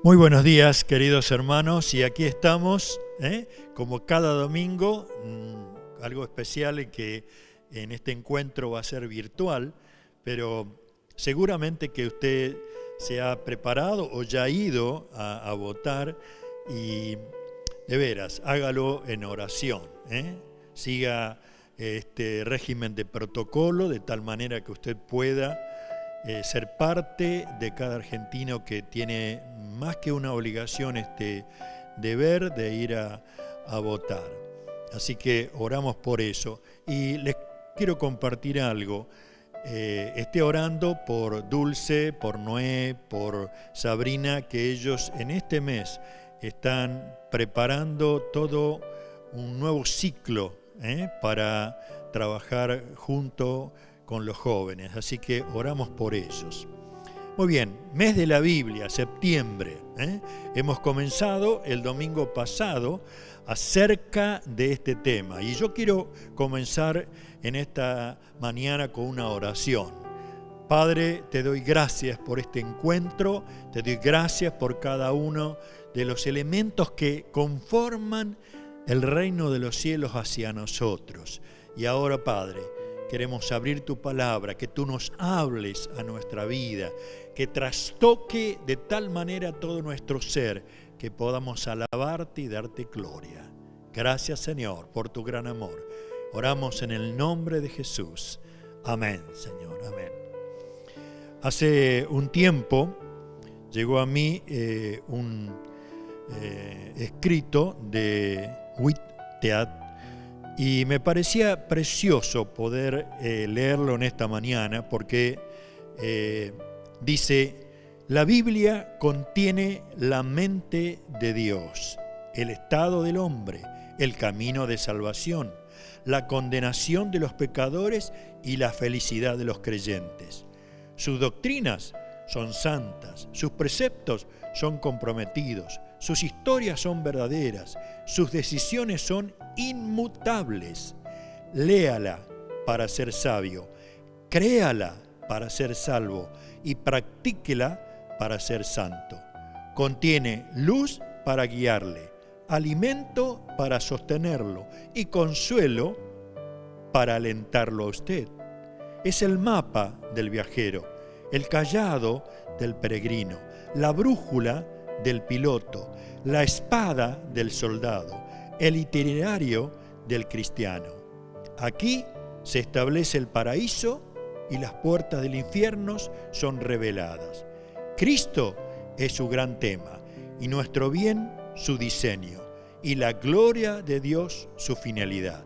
Muy buenos días, queridos hermanos, y aquí estamos, como cada domingo, algo especial en que en este encuentro va a ser virtual, pero seguramente que usted se ha preparado o ya ha ido a votar y de veras, hágalo en oración, siga este régimen de protocolo de tal manera que usted pueda ser parte de cada argentino que tiene más que una obligación, este deber de ir a votar. Así que oramos por eso. Y les quiero compartir algo. Esté orando por Dulce, por Noé, por Sabrina, que ellos en este mes están preparando todo un nuevo ciclo para trabajar junto con los jóvenes, así que oramos por ellos. Muy bien, mes de la Biblia, septiembre. Hemos comenzado el domingo pasado acerca de este tema y yo quiero comenzar en esta mañana con una oración. Padre, te doy gracias por este encuentro, te doy gracias por cada uno de los elementos que conforman el reino de los cielos hacia nosotros. Y ahora, Padre, queremos abrir tu palabra, que tú nos hables a nuestra vida, que trastoque de tal manera todo nuestro ser, que podamos alabarte y darte gloria. Gracias, Señor, por tu gran amor. Oramos en el nombre de Jesús. Amén, Señor, amén. Hace un tiempo llegó a mí un escrito de Whitehead, y me parecía precioso poder leerlo en esta mañana porque dice: la Biblia contiene la mente de Dios, el estado del hombre, el camino de salvación, la condenación de los pecadores y la felicidad de los creyentes. Sus doctrinas son santas, sus preceptos son comprometidos, sus historias son verdaderas, sus decisiones son inmutables. Léala para ser sabio, créala para ser salvo y practíquela para ser santo. Contiene luz para guiarle, alimento para sostenerlo y consuelo para alentarlo a usted. Es el mapa del viajero, el cayado del peregrino, la brújula del piloto, la espada del soldado, el itinerario del cristiano. Aquí se establece el paraíso y las puertas del infierno son reveladas. Cristo es su gran tema y nuestro bien su diseño y la gloria de Dios su finalidad.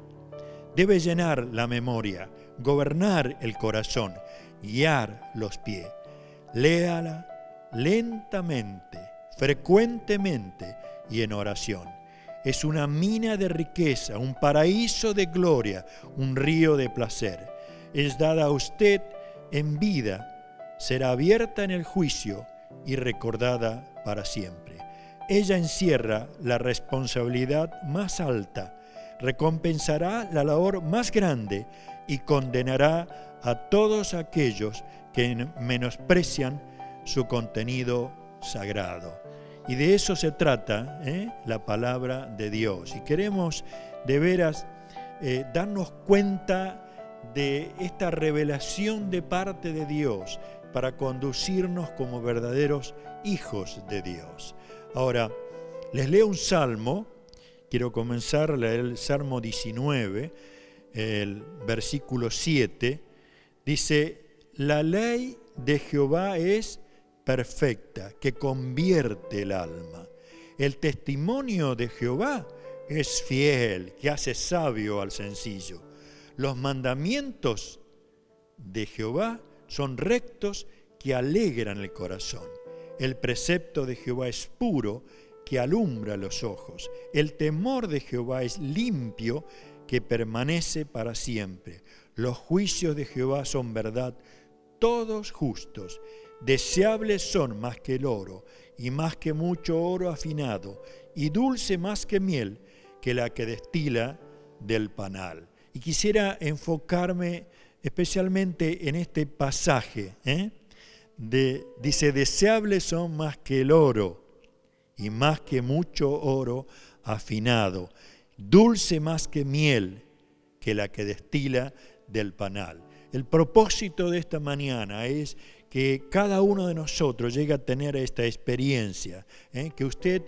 Debe llenar la memoria, gobernar el corazón, guiar los pies. Léala lentamente, frecuentemente y en oración. Es una mina de riqueza, un paraíso de gloria, un río de placer. Es dada a usted en vida, será abierta en el juicio y recordada para siempre. Ella encierra la responsabilidad más alta, recompensará la labor más grande y condenará a todos aquellos que menosprecian su contenido sagrado. Y de eso se trata la palabra de Dios. Y queremos de veras darnos cuenta de esta revelación de parte de Dios para conducirnos como verdaderos hijos de Dios. Ahora, les leo un salmo. Quiero comenzar a leer el Salmo 19, el versículo 7. Dice: la ley de Jehová es perfecta, que convierte el alma. El testimonio de Jehová es fiel, que hace sabio al sencillo. Los mandamientos de Jehová son rectos, que alegran el corazón. El precepto de Jehová es puro, que alumbra los ojos. El temor de Jehová es limpio, que permanece para siempre. Los juicios de Jehová son verdad, todos justos. Deseables son más que el oro, y más que mucho oro afinado, y dulce más que miel, que la que destila del panal. Y quisiera enfocarme especialmente en este pasaje. Dice: deseables son más que el oro, y más que mucho oro afinado, dulce más que miel, que la que destila del panal. El propósito de esta mañana es que cada uno de nosotros llegue a tener esta experiencia, que usted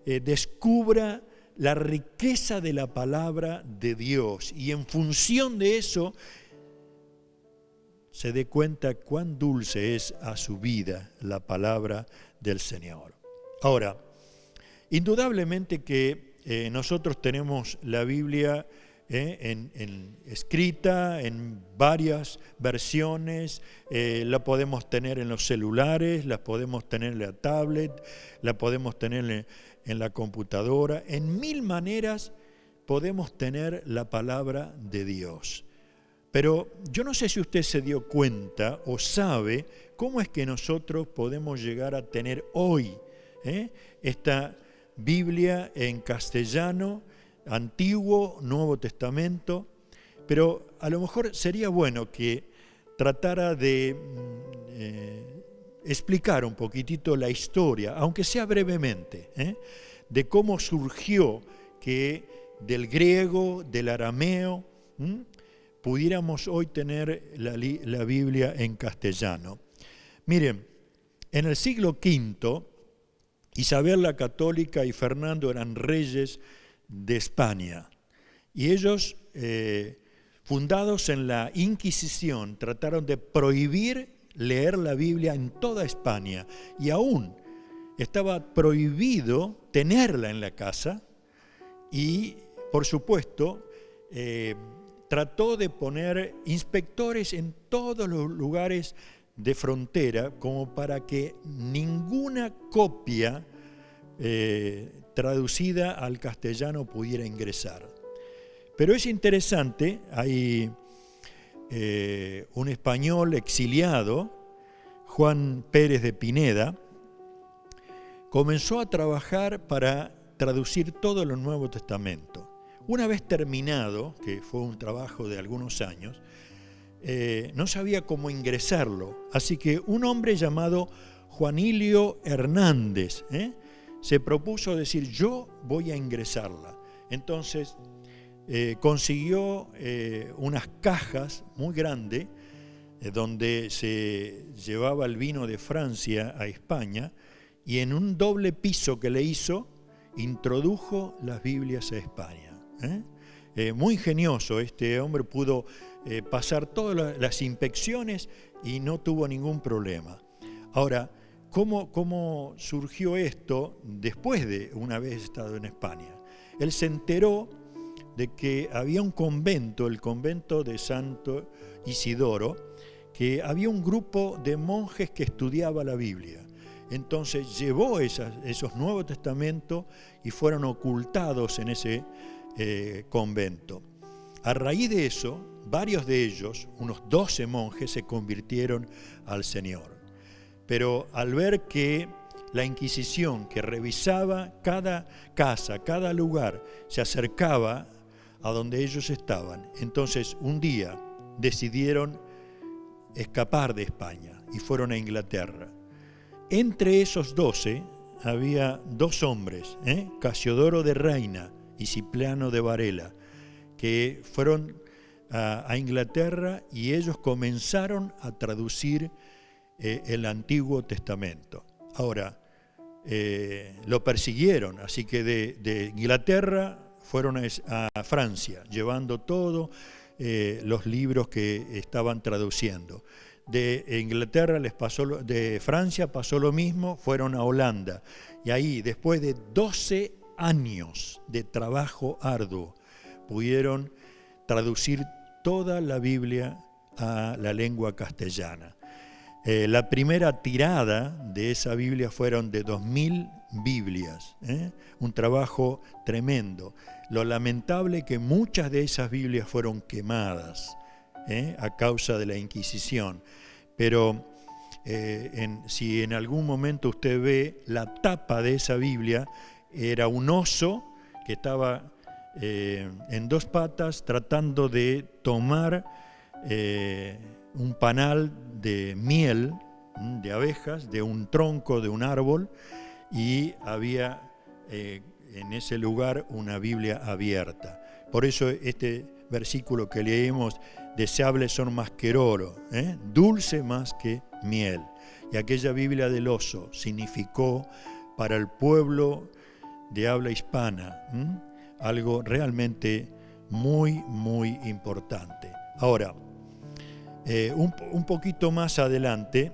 descubra la riqueza de la palabra de Dios y en función de eso se dé cuenta cuán dulce es a su vida la palabra del Señor. Ahora, indudablemente que nosotros tenemos la Biblia escrita en varias versiones, la podemos tener en los celulares, la podemos tener en la tablet, la podemos tener en la computadora, en mil maneras podemos tener la palabra de Dios. Pero yo no sé si usted se dio cuenta o sabe cómo es que nosotros podemos llegar a tener hoy esta Biblia en castellano, Antiguo, Nuevo Testamento, pero a lo mejor sería bueno que tratara de explicar un poquitito la historia, aunque sea brevemente, de cómo surgió que del griego, del arameo, pudiéramos hoy tener la Biblia en castellano. Miren, en el siglo V, Isabel la Católica y Fernando eran reyes de España. Y ellos, fundados en la Inquisición, trataron de prohibir leer la Biblia en toda España. Y aún estaba prohibido tenerla en la casa. Y, por supuesto, trató de poner inspectores en todos los lugares de frontera como para que ninguna copia traducida al castellano pudiera ingresar. Pero es interesante, hay un español exiliado, Juan Pérez de Pineda, comenzó a trabajar para traducir todo el Nuevo Testamento. Una vez terminado, que fue un trabajo de algunos años, no sabía cómo ingresarlo, así que un hombre llamado Juanilio Hernández se propuso decir, yo voy a ingresarla. Entonces consiguió unas cajas muy grandes donde se llevaba el vino de Francia a España y en un doble piso que le hizo, introdujo las Biblias a España. Muy ingenioso, este hombre pudo pasar todas las inspecciones y no tuvo ningún problema. Ahora, ¿cómo surgió esto después de una vez estado en España? Él se enteró de que había un convento, el convento de Santo Isidoro, que había un grupo de monjes que estudiaba la Biblia. Entonces llevó esos Nuevos Testamentos y fueron ocultados en ese convento. A raíz de eso, varios de ellos, unos 12 monjes, se convirtieron al Señor. Pero al ver que la Inquisición, que revisaba cada casa, cada lugar, se acercaba a donde ellos estaban, entonces un día decidieron escapar de España y fueron a Inglaterra. Entre esos 12 había dos hombres, Casiodoro de Reina y Cipriano de Varela, que fueron a Inglaterra y ellos comenzaron a traducir el Antiguo Testamento. Ahora, lo persiguieron, así que de Inglaterra fueron a Francia, llevando todos los libros que estaban traduciendo. De Inglaterra de Francia pasó lo mismo, fueron a Holanda. Y ahí, después de 12 años de trabajo arduo, pudieron traducir toda la Biblia a la lengua castellana. La primera tirada de esa Biblia fueron de 2000 Biblias, un trabajo tremendo. Lo lamentable es que muchas de esas Biblias fueron quemadas a causa de la Inquisición. Pero si en algún momento usted ve la tapa de esa Biblia, era un oso que estaba en dos patas tratando de tomar un panal de miel de abejas, de un tronco de un árbol, y había en ese lugar una Biblia abierta. Por eso este versículo que leemos, deseables son más que el oro, dulce más que miel. Y aquella Biblia del oso significó para el pueblo de habla hispana algo realmente muy, muy importante. Ahora, un poquito más adelante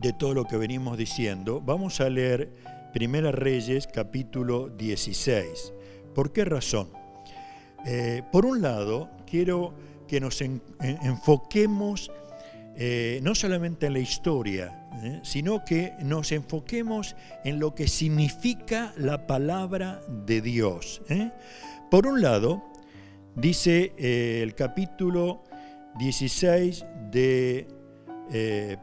de todo lo que venimos diciendo, vamos a leer Primera Reyes, capítulo 16. ¿Por qué razón? Por un lado, quiero que nos enfoquemos no solamente en la historia, sino que nos enfoquemos en lo que significa la palabra de Dios. Por un lado, dice el capítulo 16 de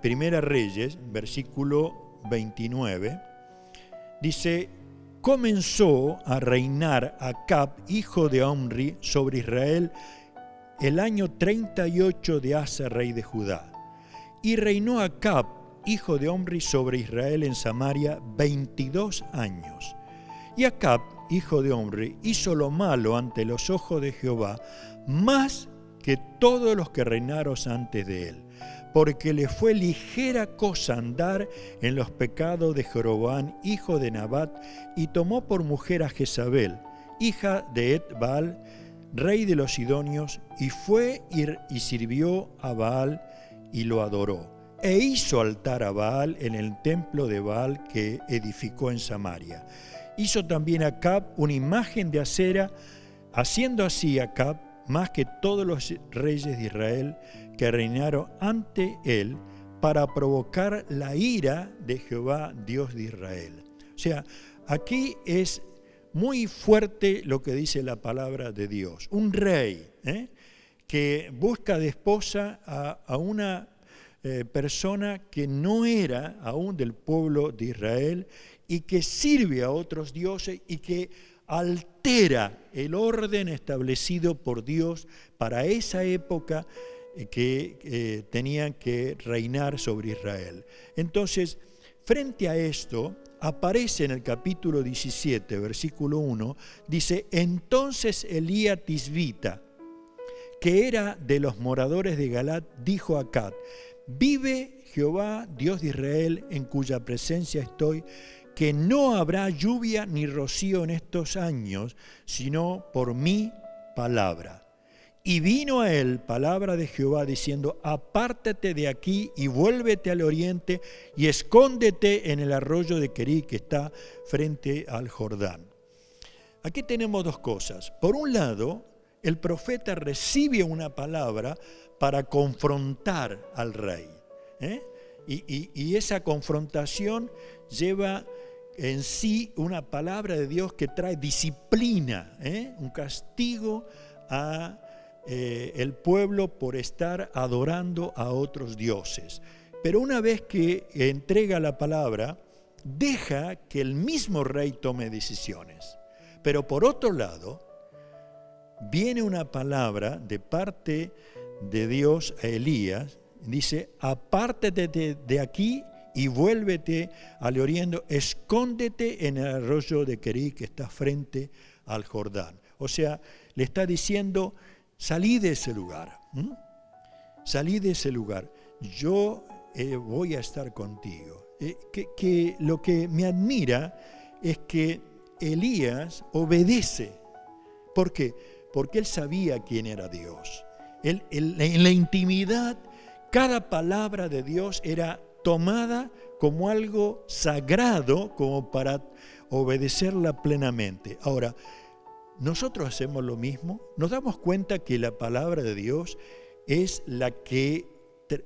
Primera Reyes, versículo 29, dice: comenzó a reinar Acab, hijo de Omri, sobre Israel el año 38 de Asa, rey de Judá. Y reinó Acab, hijo de Omri, sobre Israel en Samaria 22 años. Y Acab, hijo de Omri, hizo lo malo ante los ojos de Jehová, más que todos los que reinaron antes de él, porque le fue ligera cosa andar en los pecados de Jeroboam, hijo de Nabat, y tomó por mujer a Jezabel, hija de Et-Baal, rey de los Sidonios, y fue y sirvió a Baal y lo adoró. E hizo altar a Baal en el templo de Baal que edificó en Samaria. Hizo también Acab una imagen de acera, haciendo así Acab más que todos los reyes de Israel que reinaron ante él, para provocar la ira de Jehová, Dios de Israel. O sea, aquí es muy fuerte lo que dice la palabra de Dios. Un rey que busca de esposa a una persona que no era aún del pueblo de Israel y que sirve a otros dioses y que altera el orden establecido por Dios para esa época que tenían que reinar sobre Israel. Entonces, frente a esto, aparece en el capítulo 17, versículo 1, dice: entonces Elías Tisbita, que era de los moradores de Galat, dijo a Acab: vive Jehová, Dios de Israel, en cuya presencia estoy, que no habrá lluvia ni rocío en estos años, sino por mi palabra. Y vino a él palabra de Jehová diciendo: apártate de aquí y vuélvete al oriente y escóndete en el arroyo de Querí que está frente al Jordán. Aquí tenemos dos cosas. Por un lado, el profeta recibe una palabra para confrontar al rey. Y esa confrontación lleva en sí una palabra de Dios que trae disciplina, un castigo a el pueblo por estar adorando a otros dioses. Pero una vez que entrega la palabra, deja que el mismo rey tome decisiones. Pero por otro lado, viene una palabra de parte de Dios a Elías, dice: apártate de aquí y vuélvete al oriente, escóndete en el arroyo de Querí que está frente al Jordán. O sea, le está diciendo: salí de ese lugar, salí de ese lugar, yo voy a estar contigo. Que lo que me admira es que Elías obedece. ¿Por qué? Porque él sabía quién era Dios. En la intimidad, cada palabra de Dios era tomada como algo sagrado, como para obedecerla plenamente. Ahora, nosotros hacemos lo mismo. Nos damos cuenta que la palabra de Dios es la que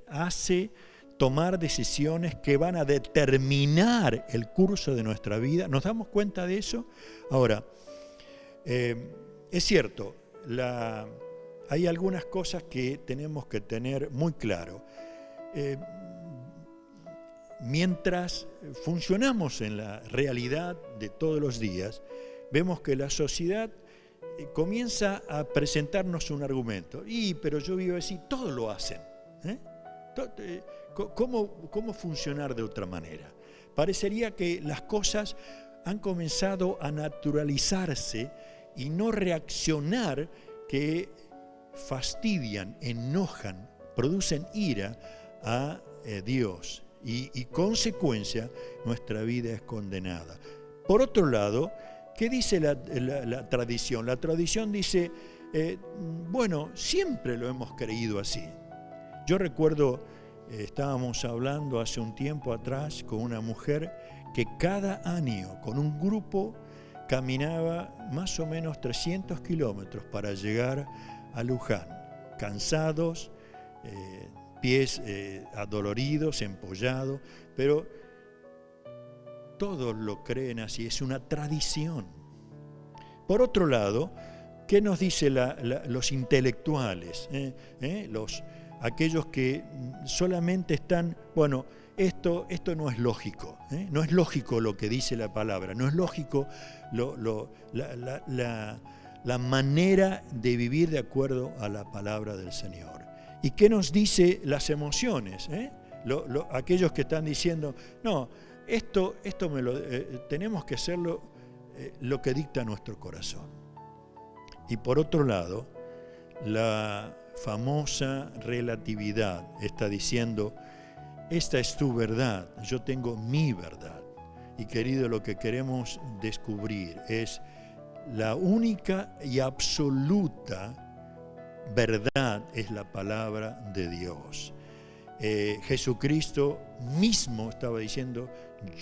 hace tomar decisiones que van a determinar el curso de nuestra vida. ¿Nos damos cuenta de eso? Ahora, es cierto, hay algunas cosas que tenemos que tener muy claro. Mientras funcionamos en la realidad de todos los días, vemos que la sociedad comienza a presentarnos un argumento. Pero yo vivo así, todos lo hacen. ¿Cómo funcionar de otra manera? Parecería que las cosas han comenzado a naturalizarse y no reaccionar, que fastidian, enojan, producen ira a Dios. Y consecuencia, nuestra vida es condenada. Por otro lado, ¿qué dice la tradición? La tradición dice, bueno, siempre lo hemos creído así. Yo recuerdo, estábamos hablando hace un tiempo atrás con una mujer que cada año con un grupo caminaba más o menos 300 kilómetros para llegar a Luján, cansados, pies adoloridos, empollados, pero todos lo creen así, es una tradición. Por otro lado, ¿qué nos dicen los intelectuales? Aquellos que solamente están, bueno, esto no es lógico, no es lógico lo que dice la palabra, no es lógico la manera de vivir de acuerdo a la palabra del Señor. ¿Y qué nos dice las emociones? Aquellos que están diciendo, no, esto tenemos que hacerlo lo que dicta nuestro corazón. Y por otro lado, la famosa relatividad está diciendo, esta es tu verdad, yo tengo mi verdad. Y querido, lo que queremos descubrir es la única y absoluta verdad, es la palabra de Dios. Jesucristo mismo estaba diciendo,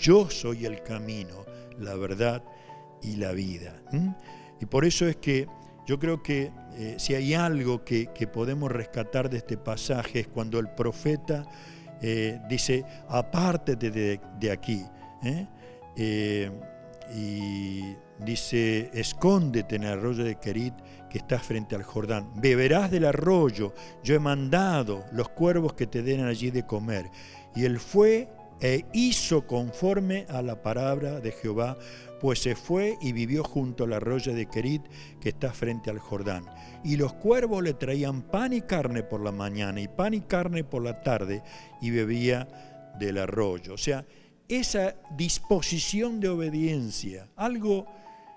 yo soy el camino, la verdad y la vida. Y por eso es que yo creo que si hay algo que podemos rescatar de este pasaje, es cuando el profeta dice, apártate de aquí, y dice, escóndete en el arroyo de Querit, que está frente al Jordán. Beberás del arroyo, yo he mandado los cuervos que te den allí de comer. Y él fue e hizo conforme a la palabra de Jehová, pues se fue y vivió junto al arroyo de Querit, que está frente al Jordán. Y los cuervos le traían pan y carne por la mañana, y pan y carne por la tarde, y bebía del arroyo. O sea, esa disposición de obediencia, algo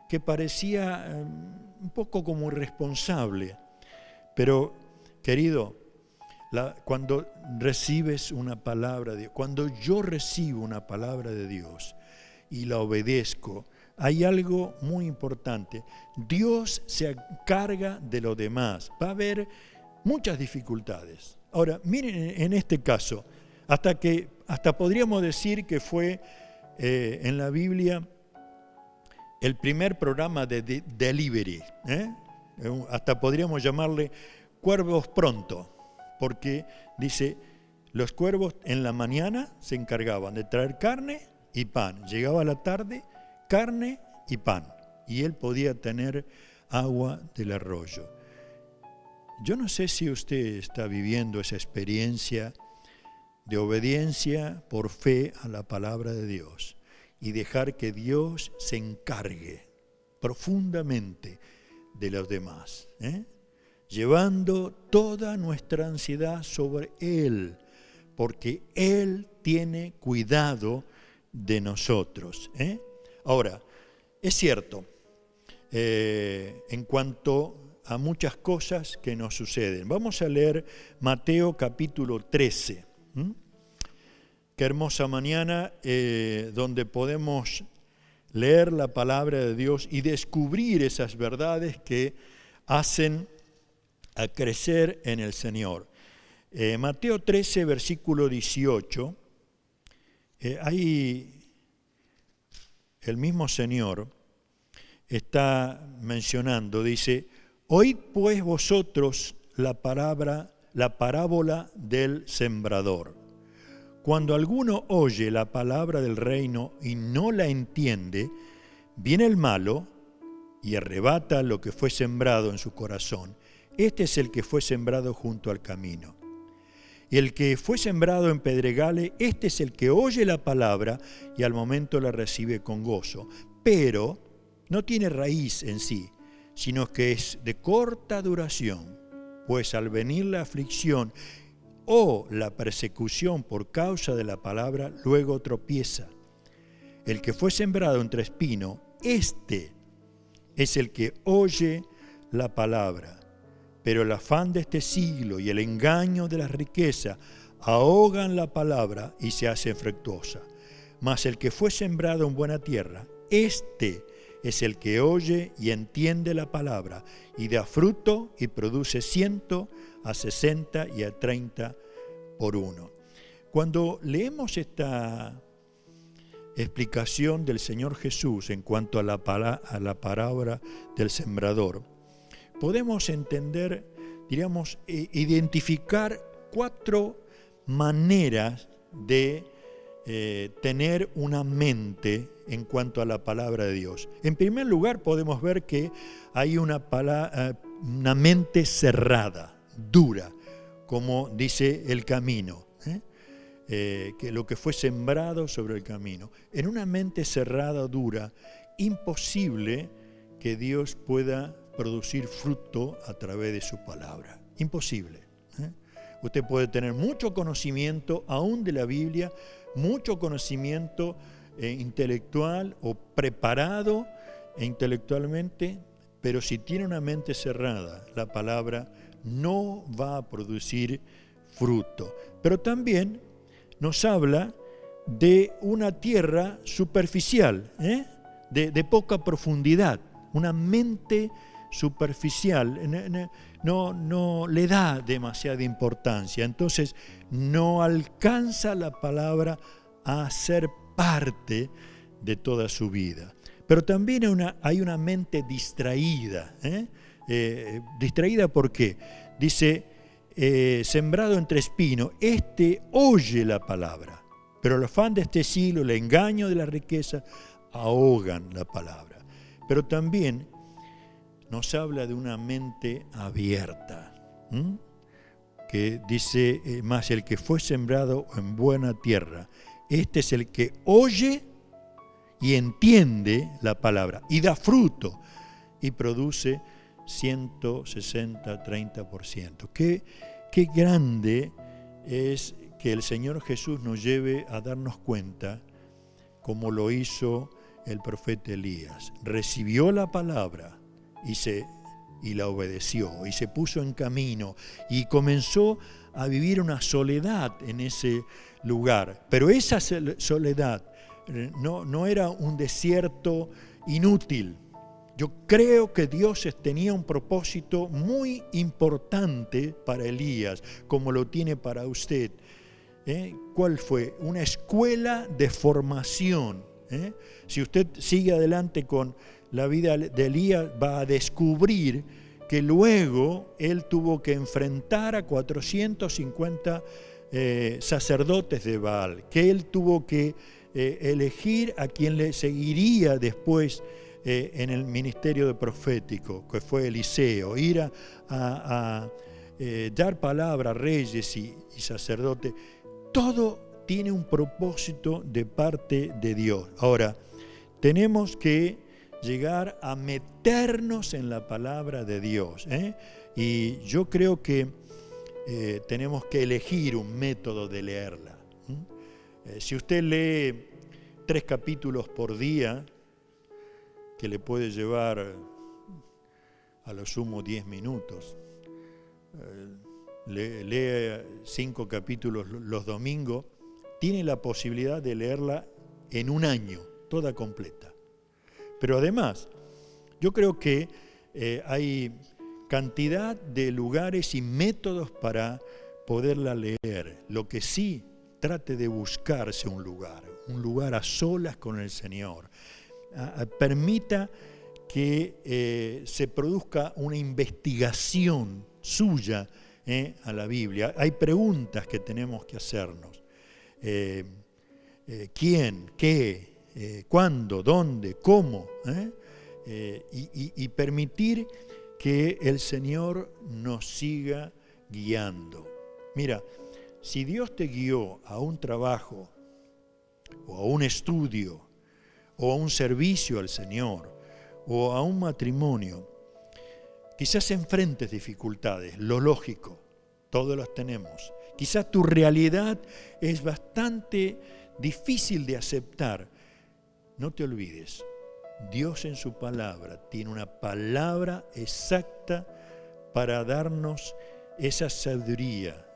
que parecía un poco como irresponsable, pero querido, cuando recibes una palabra de Dios, cuando yo recibo una palabra de Dios y la obedezco, hay algo muy importante. Dios se encarga de lo demás. Va a haber muchas dificultades. Ahora, miren en este caso, hasta podríamos decir que fue en la Biblia el primer programa de delivery. Hasta podríamos llamarle cuervos pronto, porque dice, los cuervos en la mañana se encargaban de traer carne y pan. Llegaba la tarde, carne y pan. Y él podía tener agua del arroyo. Yo no sé si usted está viviendo esa experiencia de obediencia por fe a la palabra de Dios y dejar que Dios se encargue profundamente de los demás, llevando toda nuestra ansiedad sobre Él, porque Él tiene cuidado de nosotros. Ahora, es cierto, en cuanto a muchas cosas que nos suceden. Vamos a leer Mateo capítulo 13. Qué hermosa mañana donde podemos leer la palabra de Dios y descubrir esas verdades que hacen a crecer en el Señor. Mateo 13, versículo 18, ahí el mismo Señor está mencionando, dice, oíd pues vosotros la parábola del sembrador. Cuando alguno oye la palabra del reino y no la entiende, viene el malo y arrebata lo que fue sembrado en su corazón. Este es el que fue sembrado junto al camino. Y el que fue sembrado en pedregales, este es el que oye la palabra y al momento la recibe con gozo, pero no tiene raíz en sí, sino que es de corta duración, pues al venir la aflicción o la persecución por causa de la palabra, luego tropieza. El que fue sembrado entre espinos, este es el que oye la palabra, pero el afán de este siglo y el engaño de la riqueza ahogan la palabra y se hace infructuosa. Mas el que fue sembrado en buena tierra, este es el que oye y entiende la palabra y da fruto y produce 100, a 60 y a 30 por uno. Cuando leemos esta explicación del Señor Jesús en cuanto a la parábola del sembrador, podemos entender, diríamos, identificar 4 maneras de tener una mente en cuanto a la palabra de Dios. En primer lugar, podemos ver que hay una mente cerrada, dura, como dice el camino, que lo que fue sembrado sobre el camino. En una mente cerrada, dura, imposible que Dios pueda producir fruto a través de su palabra. Imposible. Usted puede tener mucho conocimiento aún de la Biblia, mucho conocimiento intelectual o preparado intelectualmente, pero si tiene una mente cerrada, la palabra no va a producir fruto. Pero también nos habla de una tierra superficial, de poca profundidad, una mente superficial, no le da demasiada importancia, entonces no alcanza la palabra a ser parte de toda su vida. Pero también hay una mente distraída. ¿Distraída por qué? Dice, sembrado entre espinos, este oye la palabra, pero el afán de este siglo, el engaño de la riqueza, ahogan la palabra. Pero también nos habla de una mente abierta, que dice, más el que fue sembrado en buena tierra, este es el que oye y entiende la palabra y da fruto y produce 160, 30%. Qué grande es que el Señor Jesús nos lleve a darnos cuenta, como lo hizo el profeta Elías. Recibió la palabra y la obedeció y se puso en camino y comenzó a vivir una soledad en ese lugar. Pero esa soledad no era un desierto inútil. Yo creo que Dios tenía un propósito muy importante para Elías, como lo tiene para usted. ¿Cuál fue? Una escuela de formación. Si usted sigue adelante con la vida de Elías, va a descubrir que luego él tuvo que enfrentar a 450 sacerdotes de Baal, que él tuvo que elegir a quien le seguiría después en el ministerio profético, que fue Eliseo, ir a dar palabra a reyes y sacerdotes. Todo tiene un propósito de parte de Dios. Ahora, tenemos que llegar a meternos en la palabra de Dios, y yo creo que tenemos que elegir un método de leerla. Si usted lee 3 capítulos por día, que le puede llevar a lo sumo 10 minutos, lee 5 capítulos los domingos, tiene la posibilidad de leerla en un año, toda completa. Pero además, yo creo que hay cantidad de lugares y métodos para poderla leer. Lo que sí, trate de buscarse un lugar a solas con el Señor. Permita que se produzca una investigación suya a la Biblia. Hay preguntas que tenemos que hacernos. ¿Quién? ¿Qué? ¿Cuándo? ¿Dónde? ¿Cómo? Y permitir que el Señor nos siga guiando. Mira, si Dios te guió a un trabajo, o a un estudio, o a un servicio al Señor, o a un matrimonio, quizás enfrentes dificultades, lo lógico, todos las tenemos. Quizás tu realidad es bastante difícil de aceptar, no te olvides, Dios en su palabra tiene una palabra exacta para darnos esa sabiduría.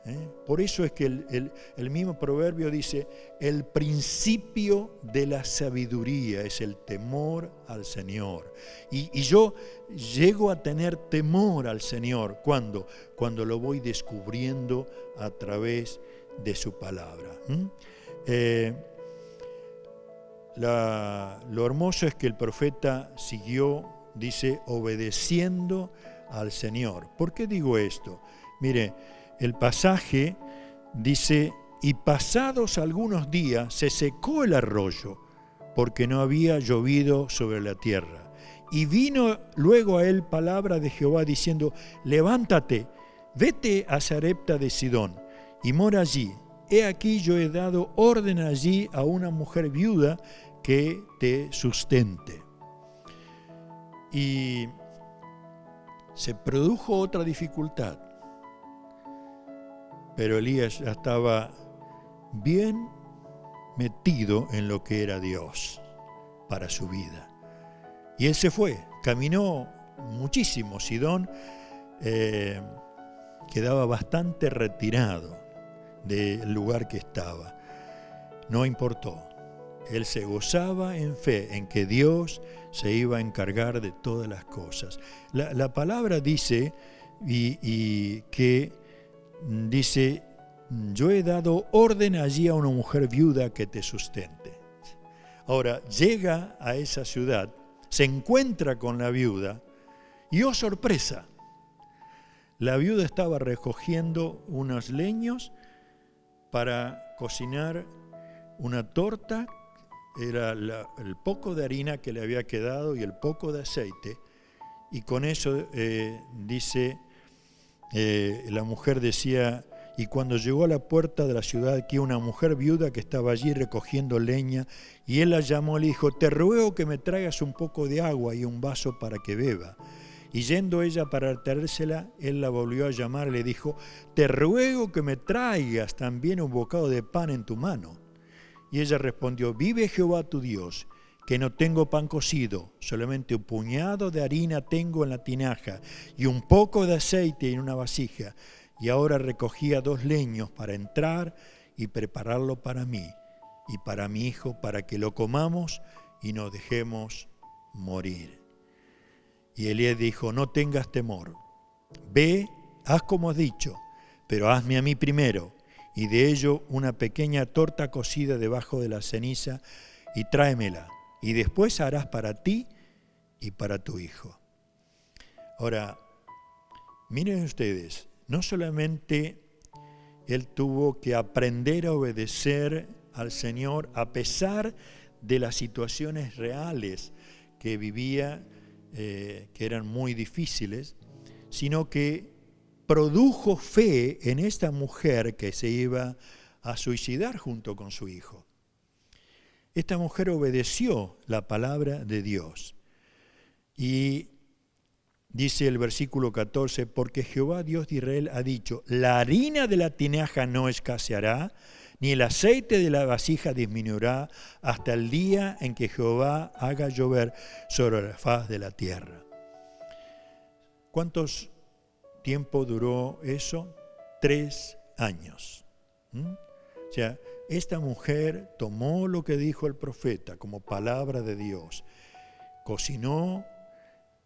Por eso es que el mismo proverbio dice, el principio de la sabiduría es el temor al Señor. Y yo llego a tener temor al Señor. ¿Cuándo? Cuando lo voy descubriendo a través de su palabra. Lo hermoso es que el profeta siguió, dice, obedeciendo al Señor. ¿Por qué digo esto? Mire, el pasaje dice, y pasados algunos días se secó el arroyo, porque no había llovido sobre la tierra. Y vino luego a él palabra de Jehová diciendo, levántate, vete a Sarepta de Sidón, y mora allí. He aquí yo he dado orden allí a una mujer viuda que te sustente. Y se produjo otra dificultad. Pero Elías ya estaba bien metido en lo que era Dios para su vida. Y él se fue, caminó muchísimo. Sidón quedaba bastante retirado del lugar que estaba. No importó. Él se gozaba en fe, en que Dios se iba a encargar de todas las cosas. La palabra dice dice, yo he dado orden allí a una mujer viuda que te sustente. Ahora, llega a esa ciudad, se encuentra con la viuda y ¡oh sorpresa! La viuda estaba recogiendo unos leños para cocinar una torta. Era el poco de harina que le había quedado y el poco de aceite. Y con eso dice... la mujer decía, y cuando llegó a la puerta de la ciudad, aquí una mujer viuda que estaba allí recogiendo leña, y él la llamó y le dijo, te ruego que me traigas un poco de agua y un vaso para que beba. Y yendo ella para traérsela, él la volvió a llamar y le dijo, te ruego que me traigas también un bocado de pan en tu mano. Y ella respondió, vive Jehová tu Dios, que no tengo pan cocido, solamente un puñado de harina tengo en la tinaja y un poco de aceite en una vasija. Y ahora recogía 2 leños para entrar y prepararlo para mí y para mi hijo, para que lo comamos y nos dejemos morir. Y Elías dijo, no tengas temor, ve, haz como has dicho, pero hazme a mí primero, y de ello una pequeña torta cocida debajo de la ceniza, y tráemela. Y después harás para ti y para tu hijo. Ahora, miren ustedes, no solamente él tuvo que aprender a obedecer al Señor a pesar de las situaciones reales que vivía, que eran muy difíciles, sino que produjo fe en esta mujer que se iba a suicidar junto con su hijo. Esta mujer obedeció la palabra de Dios. Y dice el versículo 14, porque Jehová Dios de Israel ha dicho, la harina de la tinaja no escaseará, ni el aceite de la vasija disminuirá, hasta el día en que Jehová haga llover sobre la faz de la tierra. ¿Cuánto tiempo duró eso? 3 años. O sea, esta mujer tomó lo que dijo el profeta como palabra de Dios, cocinó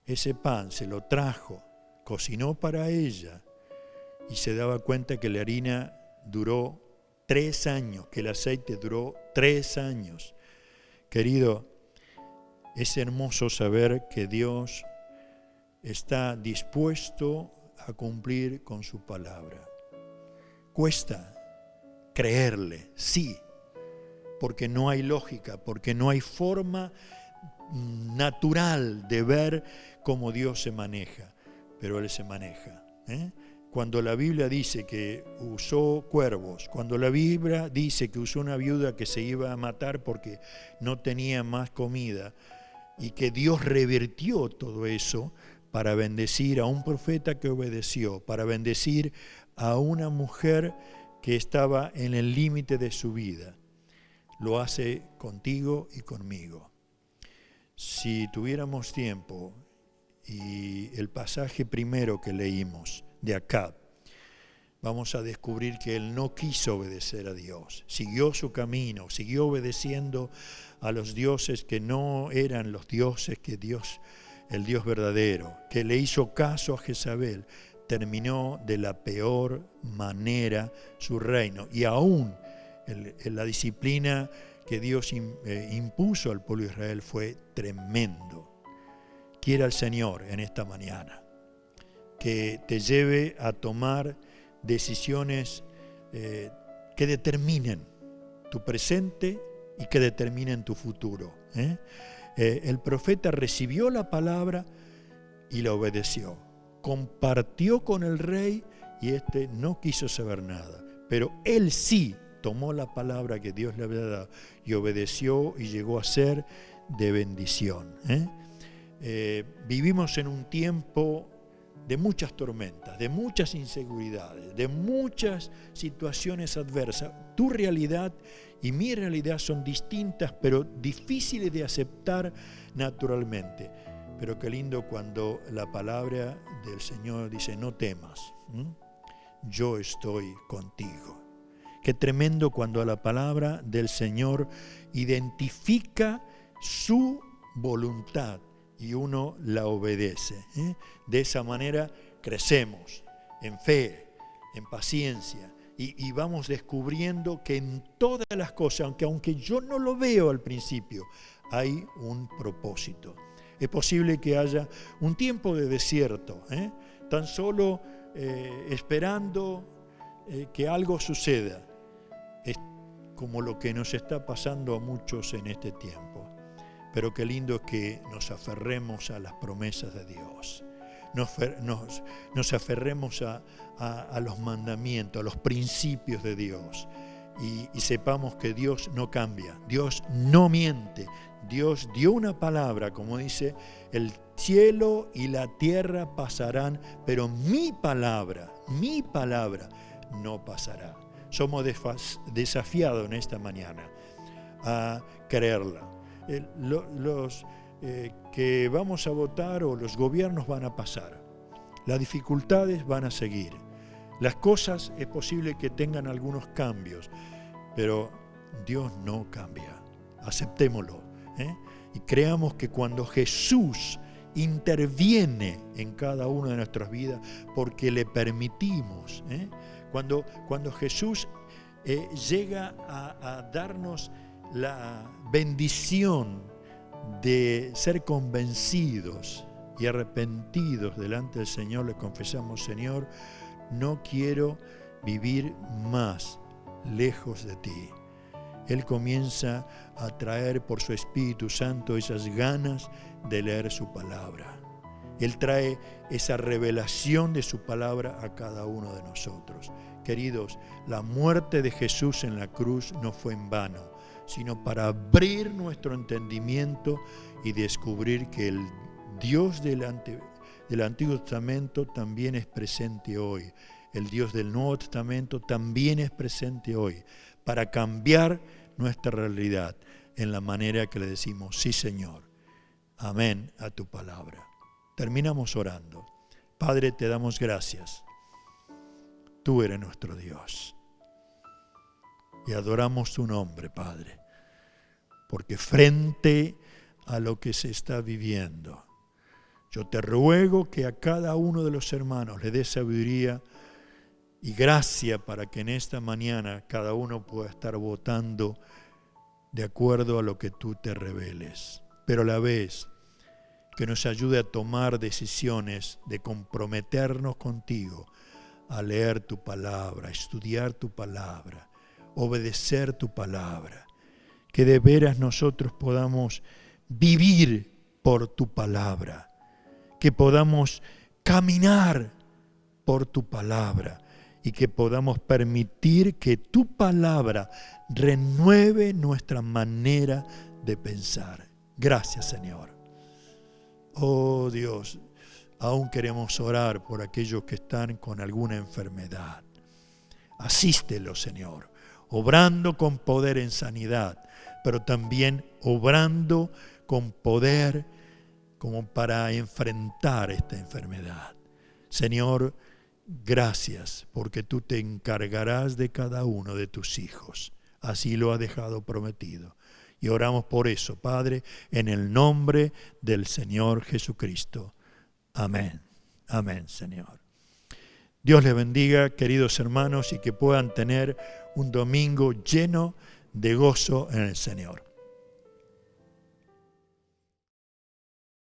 ese pan, se lo trajo, cocinó para ella y se daba cuenta que la harina duró 3 años, que el aceite duró 3 años. Querido, es hermoso saber que Dios está dispuesto a cumplir con su palabra. Cuesta creerle, sí, porque no hay lógica, porque no hay forma natural de ver cómo Dios se maneja, pero Él se maneja. Cuando la Biblia dice que usó cuervos, cuando la Biblia dice que usó una viuda que se iba a matar porque no tenía más comida, y que Dios revirtió todo eso para bendecir a un profeta que obedeció, para bendecir a una mujer que estaba en el límite de su vida, lo hace contigo y conmigo. Si tuviéramos tiempo y el pasaje primero que leímos de Acab, vamos a descubrir que él no quiso obedecer a Dios, siguió su camino, siguió obedeciendo a los dioses que no eran los dioses que Dios, el Dios verdadero, que le hizo caso a Jezabel, terminó de la peor manera su reino. Y aún la disciplina que Dios impuso al pueblo de Israel fue tremendo. Quiera el Señor en esta mañana que te lleve a tomar decisiones que determinen tu presente y que determinen tu futuro. El profeta recibió la palabra y la obedeció. Compartió con el rey y este no quiso saber nada. Pero él sí tomó la palabra que Dios le había dado y obedeció y llegó a ser de bendición. Vivimos en un tiempo de muchas tormentas, de muchas inseguridades, de muchas situaciones adversas. Tu realidad y mi realidad son distintas, pero difíciles de aceptar naturalmente. Pero qué lindo cuando la palabra del Señor dice, no temas, yo estoy contigo. Qué tremendo cuando la palabra del Señor identifica su voluntad y uno la obedece. De esa manera crecemos en fe, en paciencia y vamos descubriendo que en todas las cosas, aunque yo no lo veo al principio, hay un propósito. Es posible que haya un tiempo de desierto, tan solo esperando que algo suceda. Es como lo que nos está pasando a muchos en este tiempo. Pero qué lindo que nos aferremos a las promesas de Dios. Nos aferremos a los mandamientos, a los principios de Dios. Y sepamos que Dios no cambia, Dios no miente. Dios dio una palabra, como dice, el cielo y la tierra pasarán, pero mi palabra no pasará. Somos desafiados en esta mañana a creerla. Los que vamos a votar o los gobiernos van a pasar. Las dificultades van a seguir. Las cosas es posible que tengan algunos cambios, pero Dios no cambia. Aceptémoslo. Y creamos que cuando Jesús interviene en cada una de nuestras vidas, porque le permitimos, cuando Jesús llega a darnos la bendición de ser convencidos y arrepentidos delante del Señor, le confesamos, Señor, no quiero vivir más lejos de ti. Él comienza a traer por su Espíritu Santo esas ganas de leer su palabra. Él trae esa revelación de su palabra a cada uno de nosotros. Queridos, la muerte de Jesús en la cruz no fue en vano, sino para abrir nuestro entendimiento y descubrir que el Dios del Antiguo Testamento también es presente hoy. El Dios del Nuevo Testamento también es presente hoy, para cambiar nuestra realidad en la manera que le decimos, sí Señor, amén a tu palabra. Terminamos orando. Padre, te damos gracias. Tú eres nuestro Dios. Y adoramos tu nombre, Padre, porque frente a lo que se está viviendo, yo te ruego que a cada uno de los hermanos le des sabiduría y gracia para que en esta mañana cada uno pueda estar votando de acuerdo a lo que tú te reveles. Pero a la vez que nos ayude a tomar decisiones de comprometernos contigo, a leer tu palabra, a estudiar tu palabra, obedecer tu palabra. Que de veras nosotros podamos vivir por tu palabra, que podamos caminar por tu palabra y que podamos permitir que tu palabra renueve nuestra manera de pensar. Gracias, Señor. Oh Dios, aún queremos orar por aquellos que están con alguna enfermedad. Asístelos, Señor, obrando con poder en sanidad, pero también obrando con poder como para enfrentar esta enfermedad. Señor, gracias porque tú te encargarás de cada uno de tus hijos. Así lo has dejado prometido. Y oramos por eso, Padre, en el nombre del Señor Jesucristo. Amén. Amén, Señor. Dios les bendiga, queridos hermanos, y que puedan tener un domingo lleno de gozo en el Señor.